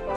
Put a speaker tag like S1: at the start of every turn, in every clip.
S1: I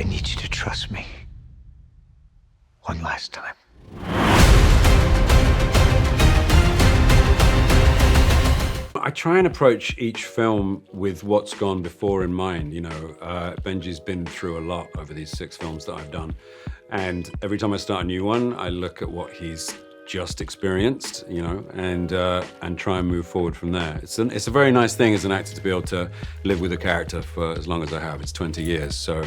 S1: need you to trust me. One last time.
S2: I try and approach each film with what's gone before in mind. Benji's been through a lot over these 6 films that I've done. And every time I start a new one, I look at what he's just experienced, and try and move forward from there. It's a very nice thing as an actor to be able to live with a character for as long as I have. It's 20 years, so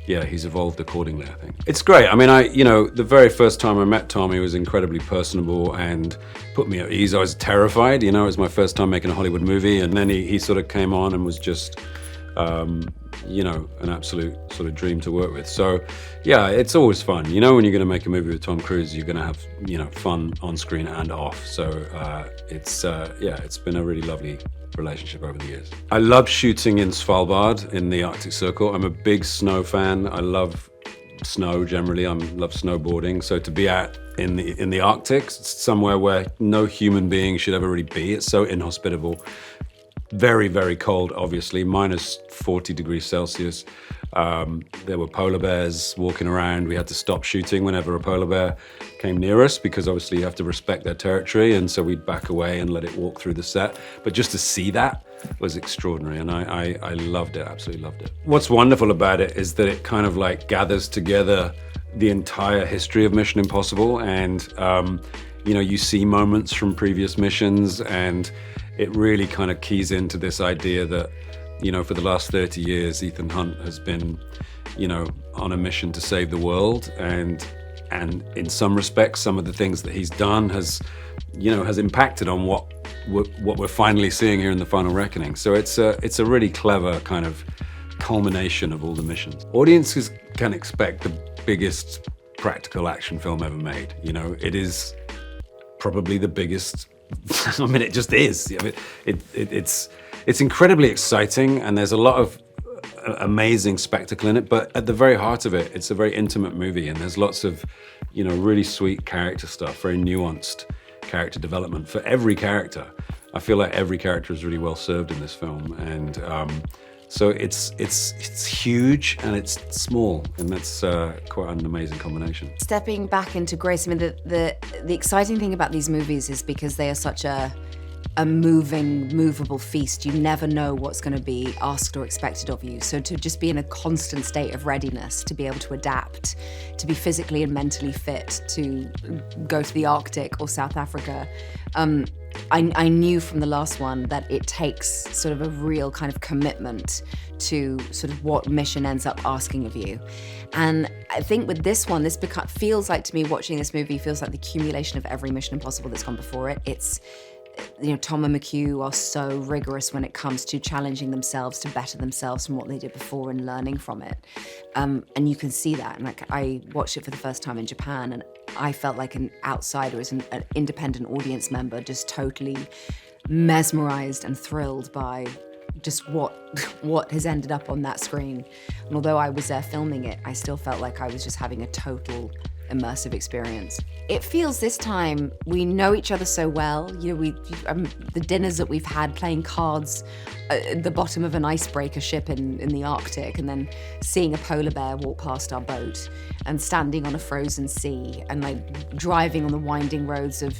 S2: yeah, he's evolved accordingly, I think. It's great. I mean, the very first time I met Tom, he was incredibly personable and put me at ease. I was terrified, it was my first time making a Hollywood movie, and then he sort of came on and was just, an absolute sort of dream to work with. So yeah, it's always fun. When you're going to make a movie with Tom Cruise, you're going to have, fun on screen and off. So it's been a really lovely relationship over the years. I love shooting in Svalbard in the Arctic Circle. I'm a big snow fan. I love snow generally. I love snowboarding. So to be in the Arctic, somewhere where no human being should ever really be. It's so inhospitable. Very, very cold, obviously, minus 40 degrees Celsius. There were polar bears walking around. We had to stop shooting whenever a polar bear came near us because obviously you have to respect their territory, and so we'd back away and let it walk through the set. But just to see that was extraordinary, and I loved it, absolutely loved it. What's wonderful about it is that it kind of like gathers together the entire history of Mission Impossible, and you see moments from previous missions, and it really kind of keys into this idea that, for the last 30 years, Ethan Hunt has been, on a mission to save the world. And in some respects, some of the things that he's done has impacted on what we're finally seeing here in The Final Reckoning. So it's a really clever kind of culmination of all the missions. Audiences can expect the biggest practical action film ever made. It is probably the biggest. I mean, it just is. I mean, it's incredibly exciting, and there's a lot of amazing spectacle in it. But at the very heart of it, it's a very intimate movie, and there's lots of, really sweet character stuff, very nuanced character development for every character. I feel like every character is really well served in this film, and so it's huge and it's small, and that's quite an amazing combination.
S3: Stepping back into Grace, I mean, the exciting thing about these movies is because they are such a movable feast. You never know what's going to be asked or expected of you. So to just be in a constant state of readiness, to be able to adapt, to be physically and mentally fit, to go to the Arctic or South Africa, I knew from the last one that it takes sort of a real kind of commitment to sort of what mission ends up asking of you. And I think with this one, this feels like, to me, watching this movie feels like the accumulation of every Mission Impossible that's gone before it. It's, Tom and McHugh are so rigorous when it comes to challenging themselves to better themselves from what they did before and learning from it. And you can see that. And I watched it for the first time in Japan, and I felt like an outsider, as an independent audience member, just totally mesmerized and thrilled by just what has ended up on that screen. And although I was there filming it, I still felt like I was just having a total immersive experience. It feels this time we know each other so well. The dinners that we've had playing cards at the bottom of an icebreaker ship in the Arctic, and then seeing a polar bear walk past our boat, and standing on a frozen sea, and like driving on the winding roads of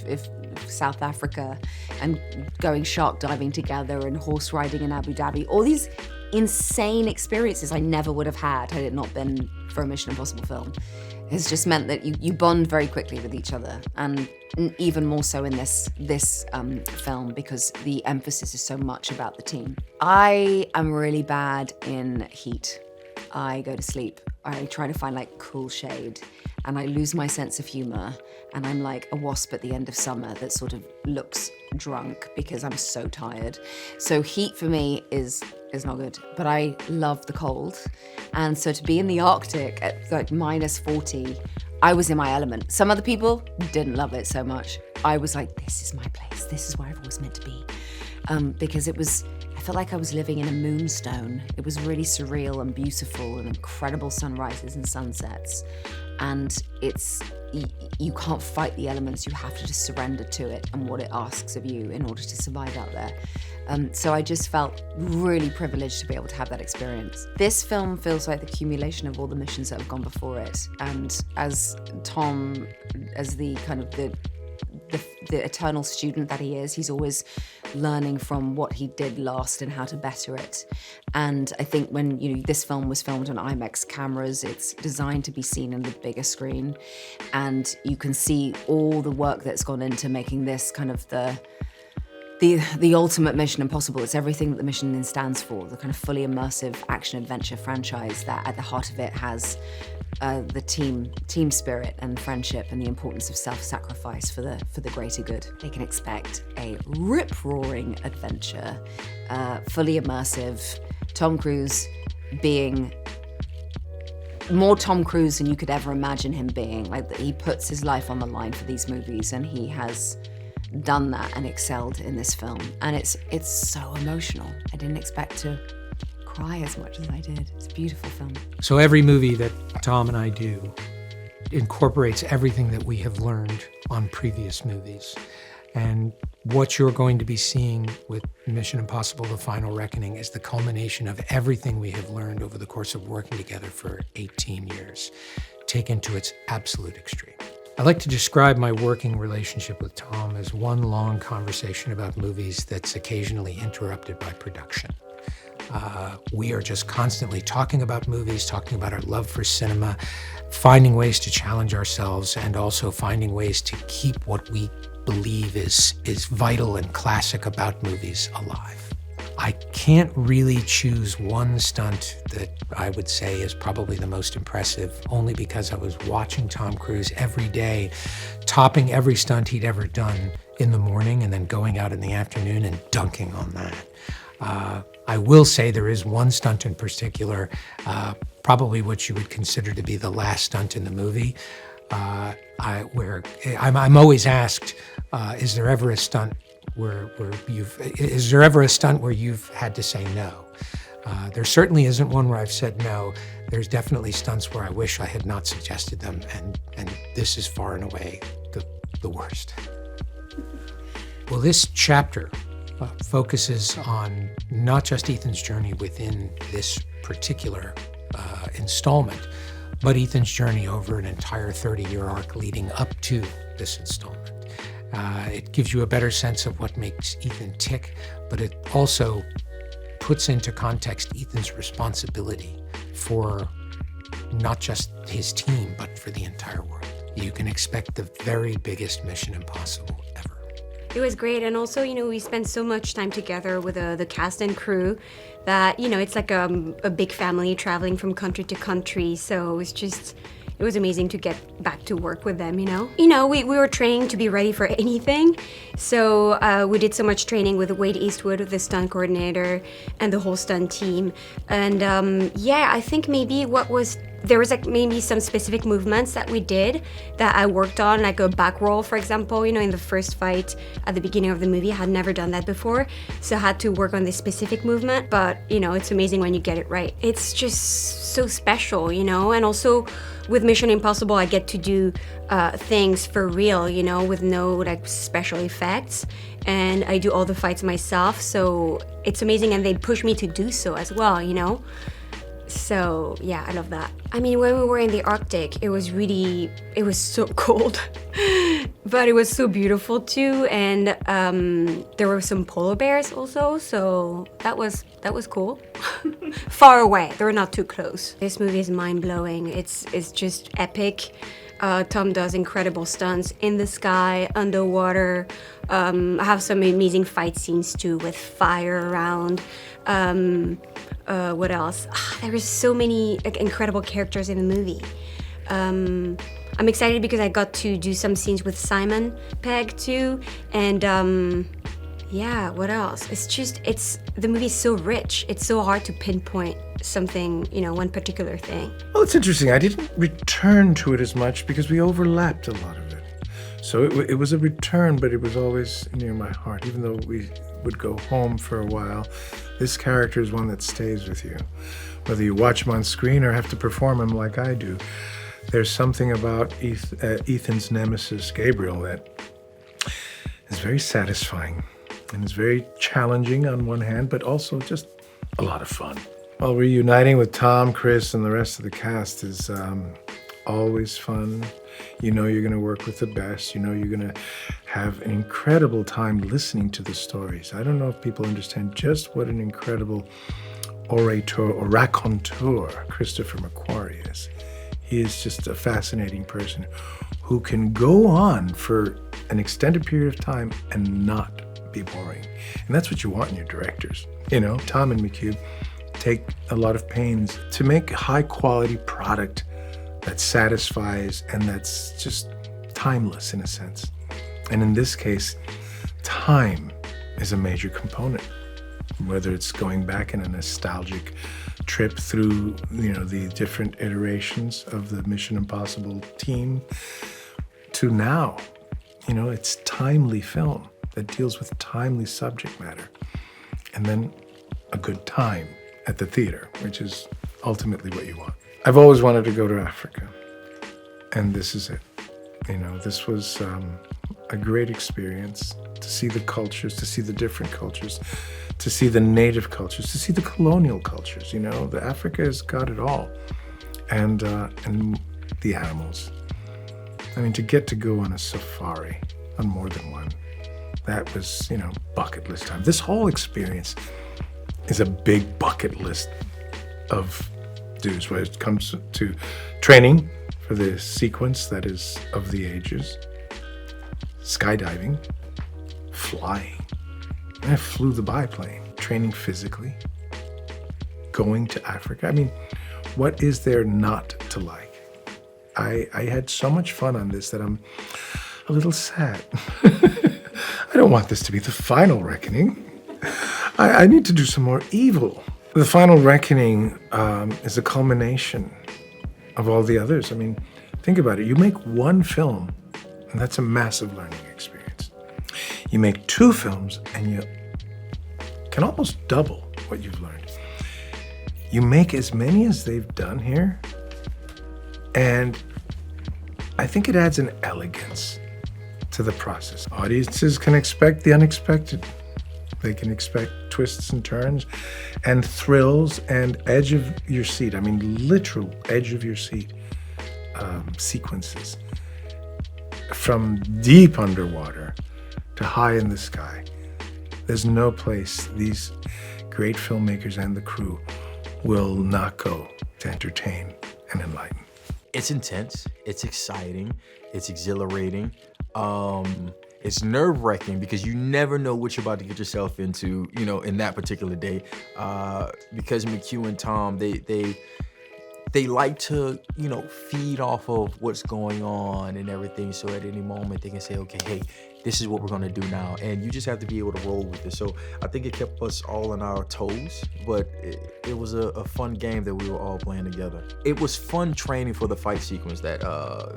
S3: South Africa, and going shark diving together, and horse riding in Abu Dhabi. All these insane experiences I never would have had it not been for a Mission Impossible film. Has just meant that you bond very quickly with each other, and even more so in this film, because the emphasis is so much about the team. I am really bad in heat. I go to sleep. I try to find like cool shade, and I lose my sense of humor, and I'm like a wasp at the end of summer that sort of looks drunk because I'm so tired. So heat for me is not good, but I love the cold. And so to be in the Arctic at like minus 40, I was in my element. Some other people didn't love it so much. I was like, this is my place. This is where I've always meant to be. Because I felt like I was living in a moonstone. It was really surreal and beautiful and incredible sunrises and sunsets. And you can't fight the elements, you have to just surrender to it and what it asks of you in order to survive out there. So I just felt really privileged to be able to have that experience. This film feels like the accumulation of all the missions that have gone before it. And as Tom, as the kind of the eternal student that he is, he's always learning from what he did last and how to better it. And I think when this film was filmed on IMAX cameras, it's designed to be seen on the bigger screen, and you can see all the work that's gone into making this kind of the ultimate Mission Impossible. It's everything that the Michelin stands for, the kind of fully immersive action-adventure franchise that at the heart of it has the team spirit and friendship and the importance of self-sacrifice for the greater good. They can expect a rip-roaring adventure, fully immersive, Tom Cruise being more Tom Cruise than you could ever imagine him being. Like, he puts his life on the line for these movies, and he has done that and excelled in this film. And it's so emotional. I didn't expect to cry as much as I did. It's a beautiful film.
S4: So every movie that Tom and I do incorporates everything that we have learned on previous movies. And what you're going to be seeing with Mission Impossible: The Final Reckoning is the culmination of everything we have learned over the course of working together for 18 years, taken to its absolute extreme. I like to describe my working relationship with Tom as one long conversation about movies that's occasionally interrupted by production. We are just constantly talking about movies, talking about our love for cinema, finding ways to challenge ourselves, and also finding ways to keep what we believe is vital and classic about movies alive. I can't really choose one stunt that I would say is probably the most impressive, only because I was watching Tom Cruise every day, topping every stunt he'd ever done in the morning and then going out in the afternoon and dunking on that. I will say there is one stunt in particular, probably what you would consider to be the last stunt in the movie, where I'm always asked, is there ever a stunt where you've had to say no? There certainly isn't one where I've said no. There's definitely stunts where I wish I had not suggested them, and this is far and away the worst. Well, this chapter focuses on not just Ethan's journey within this particular installment, but Ethan's journey over an entire 30-year arc leading up to this installment. It gives you a better sense of what makes Ethan tick, but it also puts into context Ethan's responsibility for not just his team, but for the entire world. You can expect the very biggest Mission Impossible ever.
S5: It was great, and also, we spent so much time together with the cast and crew that, it's like a big family traveling from country to country, so it was amazing to get back to work with them, we were training to be ready for anything, so we did so much training with Wade Eastwood, the stunt coordinator, and the whole stunt team, and I think maybe there was maybe some specific movements that we did that I worked on, like a back roll, for example, in the first fight at the beginning of the movie. I had never done that before, so I had to work on this specific movement, but, it's amazing when you get it right. It's just so special, and also with Mission Impossible, I get to do things for real, with no, special effects, and I do all the fights myself, so it's amazing, and they push me to do so as well, So, I love that. I mean, when we were in the Arctic, it was so cold, but it was so beautiful too, and there were some polar bears also, so that was cool. Far away, they were not too close. This movie is mind-blowing. It's just epic. Tom does incredible stunts in the sky, underwater. I have some amazing fight scenes too, with fire around. What else? There is so many incredible characters in the movie. I'm excited because I got to do some scenes with Simon Pegg too, and what else? The movie's so rich. It's so hard to pinpoint something, one particular thing.
S6: Well, it's interesting. I didn't return to it as much because we overlapped a lot of it. So it was a return, but it was always near my heart. Even though we would go home for a while, this character is one that stays with you. Whether you watch him on screen or have to perform him like I do, there's something about Ethan's nemesis, Gabriel, that is very satisfying. And it's very challenging on one hand, but also just a lot of fun. Well, reuniting with Tom, Chris, and the rest of the cast is always fun. You know you're going to work with the best. You know you're going to have an incredible time listening to the stories. I don't know if people understand just what an incredible orator or raconteur Christopher McQuarrie is. He is just a fascinating person who can go on for an extended period of time and not be boring. And that's what you want in your directors. You know, Tom and McHugh take a lot of pains to make a high quality product that satisfies and that's just timeless in a sense. And in this case, time is a major component. Whether it's going back in a nostalgic trip through, you know, the different iterations of the Mission Impossible team to now, you know, it's timely film that deals with timely subject matter. And then a good time at the theater, which is ultimately what you want. I've always wanted to go to Africa, and this is it. You know, this was a great experience to see the cultures, to see the different cultures, to see the native cultures, to see the colonial cultures. You know, the Africa has got it all, and the animals. I mean, to get to go on a safari, on more than one, that was, you know, bucket list time. This whole experience is a big bucket list of dues when it comes to training for the sequence that is of the ages, skydiving, flying. I flew the biplane, training physically, going to Africa. I mean, what is there not to like? I had so much fun on this that I'm a little sad. I don't want this to be the final reckoning. I need to do some more evil. The final reckoning is a culmination of all the others. I mean, think about it. You make one film, and that's a massive learning experience. You make two films, and you can almost double what you've learned. You make as many as they've done here, and I think it adds an elegance to the process. Audiences can expect the unexpected. They can expect twists and turns and thrills and edge of your seat. I mean, literal edge of your seat sequences. From deep underwater to high in the sky. There's no place these great filmmakers and the crew will not go to entertain and enlighten.
S7: It's intense, it's exciting, it's exhilarating. It's nerve-wracking because you never know what you're about to get yourself into, you know, in that particular day. Because McHugh and Tom, they like to, you know, feed off of what's going on and everything. So at any moment they can say, okay, hey, this is what we're gonna do now. And you just have to be able to roll with it. So I think it kept us all on our toes, but it was a fun game that we were all playing together. It was fun training for the fight sequence that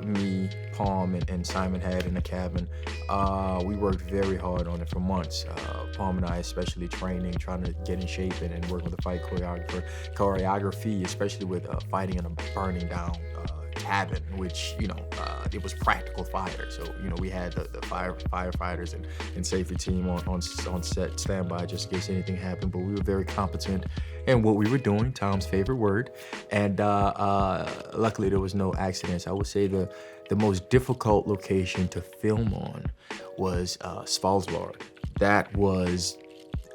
S7: me, Palm, and Simon had in the cabin. We worked very hard on it for months. Palm and I especially training, trying to get in shape and work with the fight choreography, especially with fighting in a burning down cabin, which, you know, it was practical fire. So, you know, we had the firefighters and safety team on set standby just in case anything happened. But we were very competent in what we were doing, Tom's favorite word. And luckily there was no accidents. I would say the most difficult location to film on was Svalbard. That was,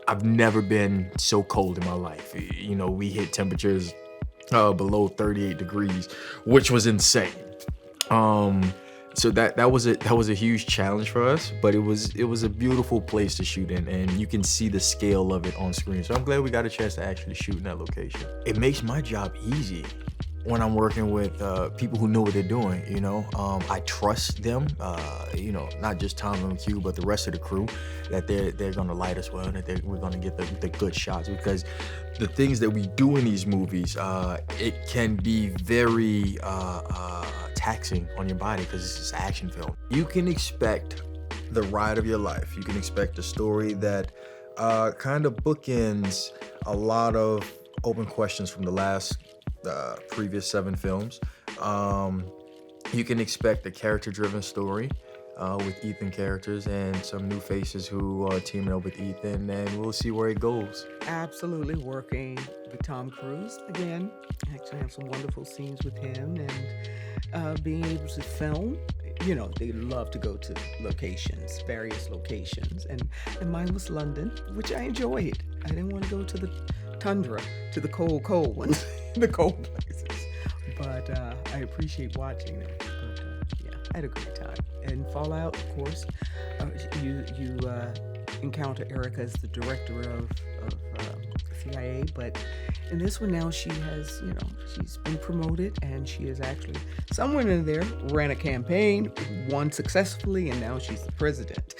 S7: I've never been so cold in my life. You know, we hit temperatures below 38 degrees, which was insane. So that was a huge challenge for us, but it was a beautiful place to shoot in, and you can see the scale of it on screen. So I'm glad we got a chance to actually shoot in that location. It makes my job easy when I'm working with people who know what they're doing, you know. I trust them, you know, not just Tom and McHugh, but the rest of the crew, that they're gonna light us well, and that we're gonna get the good shots, because the things that we do in these movies, it can be very taxing on your body because it's just an action film. You can expect the ride of your life. You can expect a story that kind of bookends a lot of open questions from the last previous 7 films. You can expect a character-driven story with Ethan characters and some new faces who are teaming up with Ethan, and we'll see where it goes.
S8: Absolutely working with Tom Cruise again. I actually have some wonderful scenes with him, and being able to film. You know, they love to go to locations, various locations, and mine was London, which I enjoyed. I didn't want to go to the tundra, to the cold ones, the cold places. But I appreciate watching them. But yeah, I had a great time. And Fallout, of course, you encounter Erica as the director of CIA, but in this one now she has, she's been promoted, and she is actually someone in there ran a campaign, won successfully, and now she's the president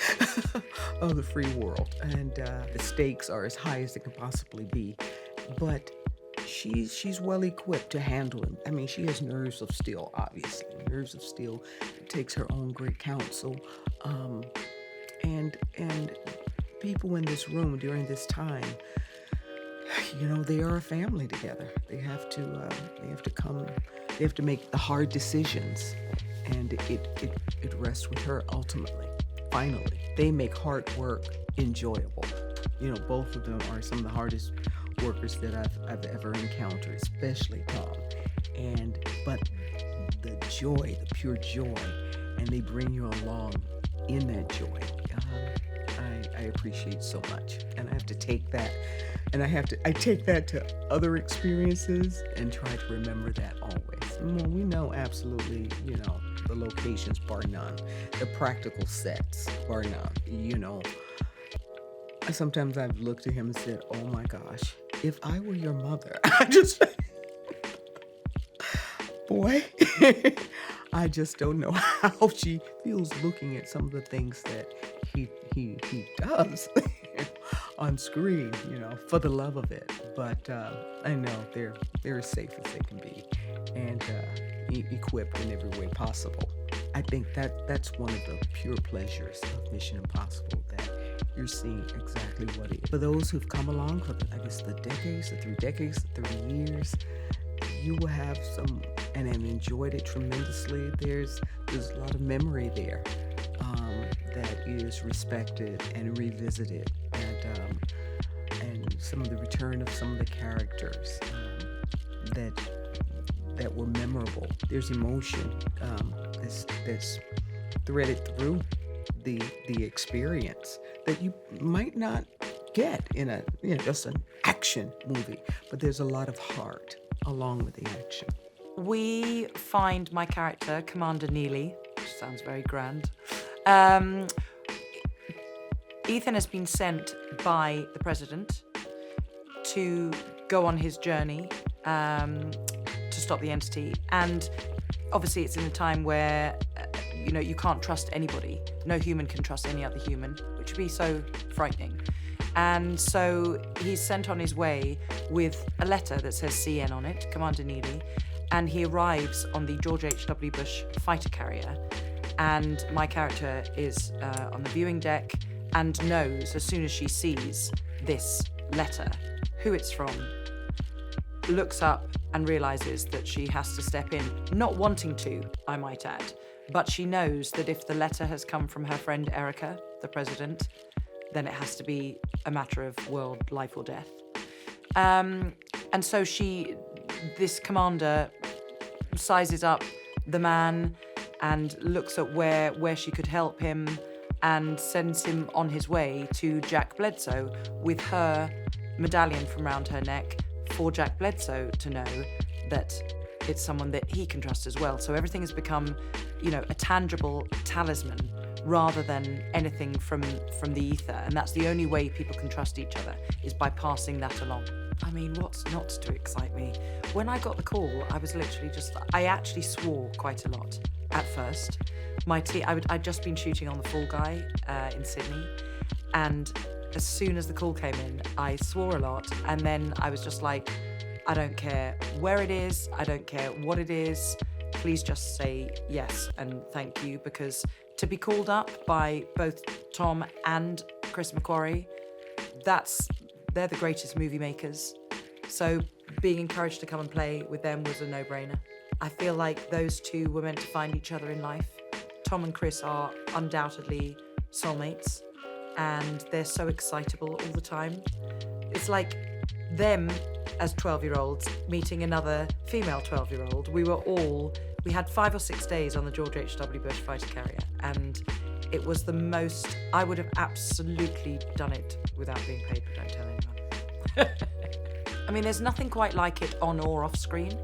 S8: of the free world. And the stakes are as high as they can possibly be, but she's well equipped to handle him. I mean, she has nerves of steel, obviously. Nerves of steel. Takes her own great counsel, and people in this room during this time, they are a family together. They have to make the hard decisions, and it rests with her ultimately. Finally, they make hard work enjoyable. Both of them are some of the hardest workers that I've ever encountered, especially Tom. But the joy, the pure joy, and they bring you along in that joy. I appreciate so much, and I have to take that, and I take that to other experiences and try to remember that always. Well, we know absolutely, the locations bar none, the practical sets bar none. Sometimes I've looked at him and said, "Oh my gosh, if I were your mother," I just. Boy, I just don't know how she feels looking at some of the things that he does on screen, for the love of it. But I know they're as safe as they can be, and equipped in every way possible. I think that's one of the pure pleasures of Mission Impossible, that you're seeing exactly what it is. For those who've come along for, the 3 decades, the 30 years, you will have some, and have enjoyed it tremendously. There's a lot of memory there that is respected and revisited, and some of the return of some of the characters that were memorable. There's emotion that's threaded through the experience that you might not get in a just an action movie, but there's a lot of heart along with the action.
S9: We find my character, Commander Neely, which sounds very grand. Ethan has been sent by the president to go on his journey to stop the entity. And obviously it's in a time where, you can't trust anybody. No human can trust any other human, which would be so frightening. And so he's sent on his way with a letter that says CN on it, Commander Neely, and he arrives on the George H.W. Bush fighter carrier. And my character is on the viewing deck and knows, as soon as she sees this letter, who it's from, looks up and realizes that she has to step in, not wanting to, I might add, but she knows that if the letter has come from her friend Erica, the president, then it has to be a matter of world life or death. And so this commander sizes up the man and looks at where she could help him, and sends him on his way to Jack Bledsoe with her medallion from around her neck for Jack Bledsoe to know that it's someone that he can trust as well. So everything has become, a tangible talisman rather than anything from the ether. And that's the only way people can trust each other, is by passing that along. I mean, what's not to excite me? When I got the call, I was literally I actually swore quite a lot at first. I'd just been shooting on The Fall Guy in Sydney, and as soon as the call came in, I swore a lot, and then I was just like, I don't care where it is, I don't care what it is, please just say yes and thank you, because to be called up by both Tom and Chris McQuarrie, they're the greatest movie makers. So being encouraged to come and play with them was a no-brainer. I feel like those two were meant to find each other in life. Tom and Chris are undoubtedly soulmates, and they're so excitable all the time. It's like them as 12-year-olds meeting another female 12-year-old. We had 5 or 6 days on the George H.W. Bush fighter carrier, and it was the most, I would have absolutely done it without being paid, but don't tell anyone. I mean, there's nothing quite like it on or off screen.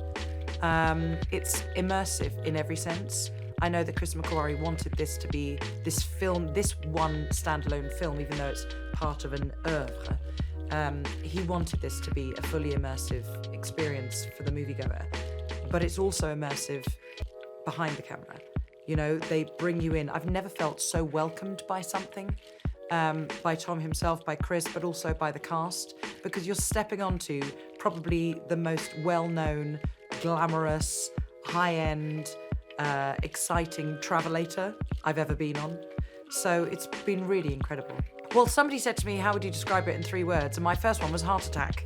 S9: It's immersive in every sense. I know that Chris McQuarrie wanted this to be this one standalone film, even though it's part of an oeuvre. He wanted this to be a fully immersive experience for the moviegoer, but it's also immersive behind the camera. You know, they bring you in. I've never felt so welcomed by something, by Tom himself, by Chris, but also by the cast, because you're stepping onto probably the most well-known, glamorous, high-end, exciting travelator I've ever been on. So it's been really incredible. Well, somebody said to me, how would you describe it in 3 words? And my first one was heart attack.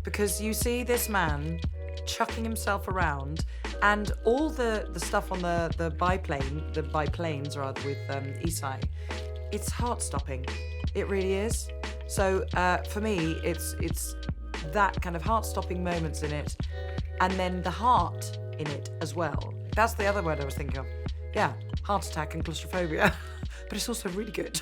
S9: Because you see this man chucking himself around, and all the stuff on the biplanes rather, with Isai, it's heart-stopping. It really is. So for me, it's that kind of heart-stopping moments in it, and then the heart in it as well. That's the other word I was thinking of. Yeah, heart attack and claustrophobia. But it's also really good.